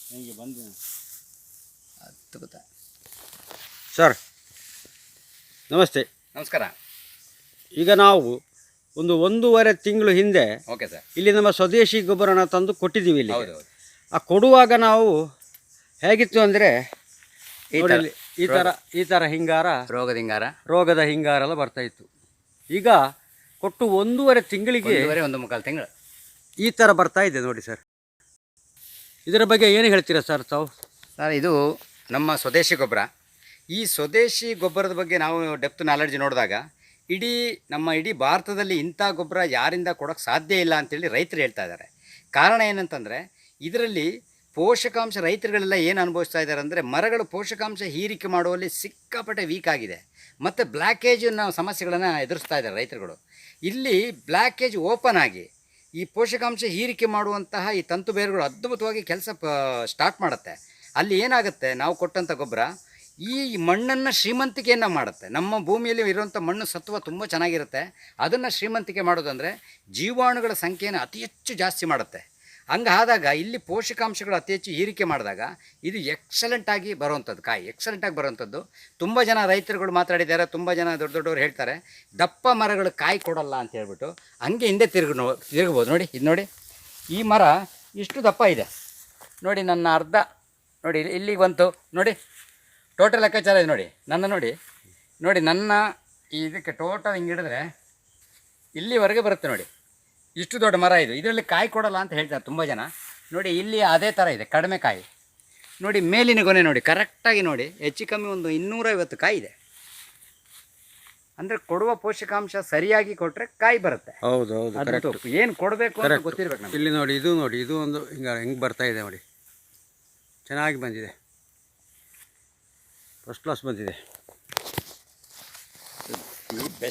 ಹಿಂಗೆ ಬಂದು ಅದ್ಭುತ. ಸರ್ ನಮಸ್ತೆ. ನಮಸ್ಕಾರ. ಈಗ ನಾವು ಒಂದೂವರೆ ತಿಂಗಳು ಹಿಂದೆ ಓಕೆ ಸರ್. ಇಲ್ಲಿ ನಮ್ಮ ಸ್ವದೇಶಿ ಗೊಬ್ಬರನ ತಂದು ಕೊಟ್ಟಿದ್ದೀವಿ ಇಲ್ಲಿ. ಹೌದು. ಆ ಕೊಡುವಾಗ ನಾವು ಹೇಗಿತ್ತು ಅಂದರೆ ಈ ಥರ ಹಿಂಗಾರ, ರೋಗದ ಹಿಂಗಾರ ಎಲ್ಲ ಬರ್ತಾಯಿತ್ತು. ಈಗ ಕೊಟ್ಟು 1.5 ತಿಂಗಳಿಗೆ 1.25 ತಿಂಗಳು ಈ ಥರ ಬರ್ತಾ ಇದೆ ನೋಡಿ ಸರ್. ಇದರ ಬಗ್ಗೆ ಏನು ಹೇಳ್ತೀರಾ ಸರ್ ತಾವು? ಸರ್, ಇದು ನಮ್ಮ ಸ್ವದೇಶಿ ಗೊಬ್ಬರ. ಈ ಸ್ವದೇಶಿ ಗೊಬ್ಬರದ ಬಗ್ಗೆ ನಾವು ಡೆಪ್ತ್ ನಾಲೆಡ್ಜ್ ನೋಡಿದಾಗ ನಮ್ಮ ಇಡೀ ಭಾರತದಲ್ಲಿ ಇಂಥ ಗೊಬ್ಬರ ಯಾರಿಂದ ಕೊಡೋಕ್ಕೆ ಸಾಧ್ಯ ಇಲ್ಲ ಅಂತೇಳಿ ರೈತರು ಹೇಳ್ತಾ ಇದ್ದಾರೆ. ಕಾರಣ ಏನಂತಂದರೆ ಇದರಲ್ಲಿ ಪೋಷಕಾಂಶ ರೈತರುಗಳೆಲ್ಲ ಏನು ಅನುಭವಿಸ್ತಾ ಇದ್ದಾರೆ ಅಂದರೆ ಮರಗಳು ಪೋಷಕಾಂಶ ಹೀರಿಕೆ ಮಾಡುವಲ್ಲಿ ಸಿಕ್ಕಾಪಟ್ಟೆ ವೀಕ್ ಆಗಿದೆ ಮತ್ತು ಬ್ಲ್ಯಾಕೇಜನ್ನು ಸಮಸ್ಯೆಗಳನ್ನು ಎದುರಿಸ್ತಾ ಇದ್ದಾರೆ ರೈತರುಗಳು. ಇಲ್ಲಿ ಬ್ಲ್ಯಾಕೇಜ್ ಓಪನ್ ಆಗಿ ಈ ಪೋಷಕಾಂಶ ಹೀರಿಕೆ ಮಾಡುವಂತಹ ಈ ತಂತು ಬೇರುಗಳು ಅದ್ಭುತವಾಗಿ ಕೆಲಸ ಸ್ಟಾರ್ಟ್ ಮಾಡುತ್ತೆ. ಅಲ್ಲಿ ಏನಾಗುತ್ತೆ, ನಾವು ಕೊಟ್ಟಂಥ ಗೊಬ್ಬರ ಈ ಮಣ್ಣನ್ನು ಶ್ರೀಮಂತಿಕೆಯನ್ನು ಮಾಡುತ್ತೆ. ನಮ್ಮ ಭೂಮಿಯಲ್ಲಿ ಇರುವಂಥ ಮಣ್ಣು ಸತ್ವ ತುಂಬ ಚೆನ್ನಾಗಿರುತ್ತೆ. ಅದನ್ನು ಶ್ರೀಮಂತಿಕೆ ಮಾಡೋದಂದರೆ ಜೀವಾಣುಗಳ ಸಂಖ್ಯೆಯನ್ನು ಅತಿ ಹೆಚ್ಚು ಜಾಸ್ತಿ ಮಾಡುತ್ತೆ. ಹಂಗಾದಾಗ ಇಲ್ಲಿ ಪೋಷಕಾಂಶಗಳು ಅತಿ ಹೆಚ್ಚು ಹೀರಿಕೆ ಮಾಡಿದಾಗ ಇದು ಎಕ್ಸಲೆಂಟಾಗಿ ಬರುವಂಥದ್ದು, ಕಾಯಿ ಎಕ್ಸಲೆಂಟಾಗಿ ಬರುವಂಥದ್ದು. ತುಂಬ ಜನ ರೈತರುಗಳು ಮಾತಾಡಿದ್ದಾರೆ, ತುಂಬ ಜನ ದೊಡ್ಡವರು ಹೇಳ್ತಾರೆ ದಪ್ಪ ಮರಗಳು ಕಾಯಿ ಕೊಡಲ್ಲ ಅಂತ ಹೇಳ್ಬಿಟ್ಟು. ಹಂಗೆ ಹಿಂದೆ ತಿರುಗ್ಬೋದು. ನೋಡಿ, ಇದು ನೋಡಿ, ಈ ಮರ ಇಷ್ಟು ದಪ್ಪ ಇದೆ ನೋಡಿ. ನನ್ನ ಅರ್ಧ ನೋಡಿ ಇಲ್ಲಿಗೆ ಬಂತು ನೋಡಿ. ಟೋಟಲ್ ಲೆಕ್ಕಾಚಾರ ಇದೆ ನೋಡಿ. ನೋಡಿ ನನ್ನ ಇದಕ್ಕೆ ಟೋಟಲ್ ಹಿಂಗೆ ಹಿಡಿದ್ರೆ ಇಲ್ಲಿವರೆಗೆ ಬರುತ್ತೆ ನೋಡಿ. ಇಷ್ಟು ದೊಡ್ಡ ಮರ ಇದು. ಇದರಲ್ಲಿ ಕಾಯಿ ಕೊಡಲ್ಲ ಅಂತ ಹೇಳ್ತಾರೆ ತುಂಬ ಜನ. ನೋಡಿ, ಇಲ್ಲಿ ಅದೇ ಥರ ಇದೆ, ಕಡಿಮೆ ಕಾಯಿ. ನೋಡಿ ಮೇಲಿನ ಗೊನೆ ನೋಡಿ, ಕರೆಕ್ಟಾಗಿ ನೋಡಿ, ಹೆಚ್ಚು ಕಮ್ಮಿ ಒಂದು 250 ಕಾಯಿ ಇದೆ. ಅಂದರೆ ಕೊಡುವ ಪೋಷಕಾಂಶ ಸರಿಯಾಗಿ ಕೊಟ್ಟರೆ ಕಾಯಿ ಬರುತ್ತೆ. ಹೌದು. ಏನು ಕೊಡಬೇಕು ಅಂತ ಗೊತ್ತಿರಬೇಕು ನಮಗೆ. ಇಲ್ಲಿ ನೋಡಿ, ಇದು ಒಂದು ಹಿಂಗೆ ಬರ್ತಾ ಇದೆ ನೋಡಿ. ಚೆನ್ನಾಗಿ ಬಂದಿದೆ, ಫಸ್ಟ್ ಕ್ಲಾಸ್ ಬಂದಿದೆ.